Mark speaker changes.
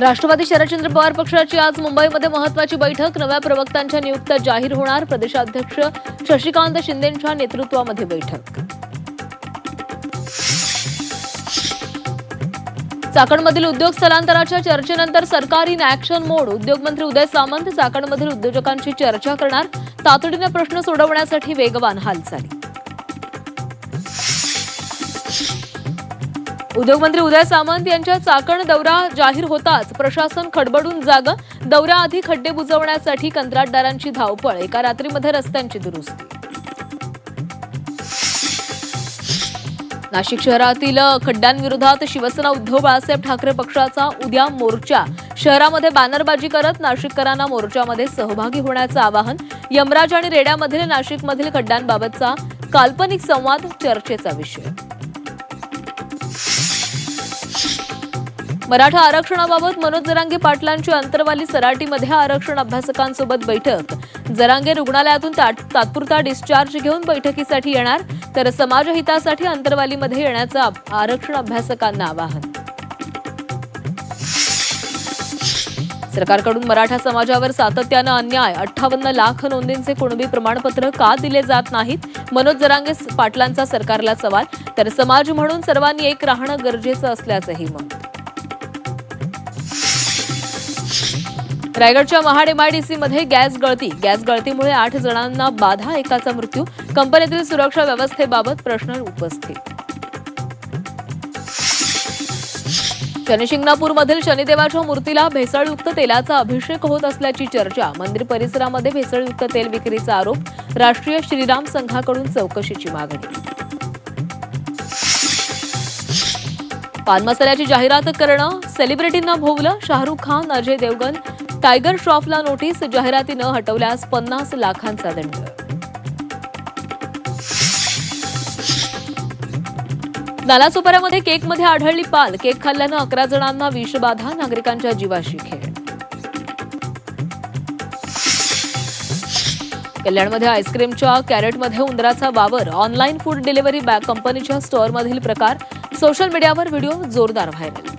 Speaker 1: राष्ट्रवादी शरदचंद्र पवार पक्षाची आज मुंबईमध्ये महत्त्वाची बैठक. नव्या प्रवक्त्यांच्या नियुक्त्या जाहीर होणार. प्रदेशाध्यक्ष शशिकांत शिंदेंच्या नेतृत्वामध्ये बैठक. चाकणमधील उद्योग स्थलांतराच्या चर्चेनंतर सरकार इन ॲक्शन मोड. उद्योगमंत्री उदय सामंत चाकणमधील उद्योजकांशी चर्चा करणार. तातडीने प्रश्न सोडवण्यासाठी वेगवान हालचाली. उद्योगमंत्री उदय सामंत यांच्या चाकण दौरा जाहीर होताच प्रशासन खडबडून जागं. दौऱ्याआधी खड्डे बुजवण्यासाठी कंत्राटदारांची धावपळ. एका रात्रीमध्ये रस्त्यांची दुरुस्ती. नाशिक शहरातील खड्ड्यांविरोधात शिवसेना उद्धव बाळासाहेब ठाकरे पक्षाचा उद्या मोर्चा. शहरामध्ये बॅनरबाजी करत नाशिककरांना मोर्चामध्ये सहभागी होण्याचं आवाहन. यमराज आणि रेड्यामधील नाशिकमधील खड्ड्यांबाबतचा काल्पनिक संवाद चर्चेचा विषय. मराठा आरक्षणाबाबत मनोज जरांगे पाटलांची अंतरवाली सराटीमध्ये आरक्षण अभ्यासकांसोबत बैठक. जरांगे रुग्णालयातून तात्पुरता डिस्चार्ज घेऊन बैठकीसाठी येणार, तर समाजहितासाठी अंतरवालीमध्ये येण्याचं आरक्षण अभ्यासकांना आवाहन. सरकारकडून मराठा समाजावर सातत्यानं अन्याय. 58 लाख नोंदींचे कुणबी प्रमाणपत्र का दिले जात नाहीत? मनोज जरांगे पाटलांचा सरकारला सवाल. तर समाज म्हणून सर्वांनी एक राहणं गरजेचं असल्याचंही मत. रायगडच्या महाड एमआयडीसीमध्ये गॅस गळतीमुळे 8 जणांना बाधा, एकाचा मृत्यू. कंपनीतील सुरक्षा व्यवस्थेबाबत प्रश्न उपस्थित. शनिशिंगणापूरमधील शनिदेवाच्या मूर्तीला भेसळयुक्त तेलाचा अभिषेक होत असल्याची चर्चा. मंदिर परिसरामध्ये भेसळयुक्त तेल विक्रीचा आरोप. राष्ट्रीय श्रीराम संघाकडून चौकशीची मागणी. पान मसाल्याची जाहिरात करणं सेलिब्रिटींना भोवलं. शाहरुख खान, अजय देवगन, टायगर श्रॉफला नोटीस. जाहिरातीनं हटवल्यास 50 लाखांचा दंड. नालासोपाऱ्यामध्ये केकमध्ये आढळली पाल. केक खाल्ल्यानं 11 जणांना विषबाधा. नागरिकांच्या जीवाशी खेळ. कल्याणमध्ये आईस्क्रीमच्या कॅरेटमध्ये उंदराचा वावर. ऑनलाईन फूड डिलिव्हरी कंपनीच्या स्टोअरमधील प्रकार. सोशल मीडियावर व्हिडिओ जोरदार व्हायरल.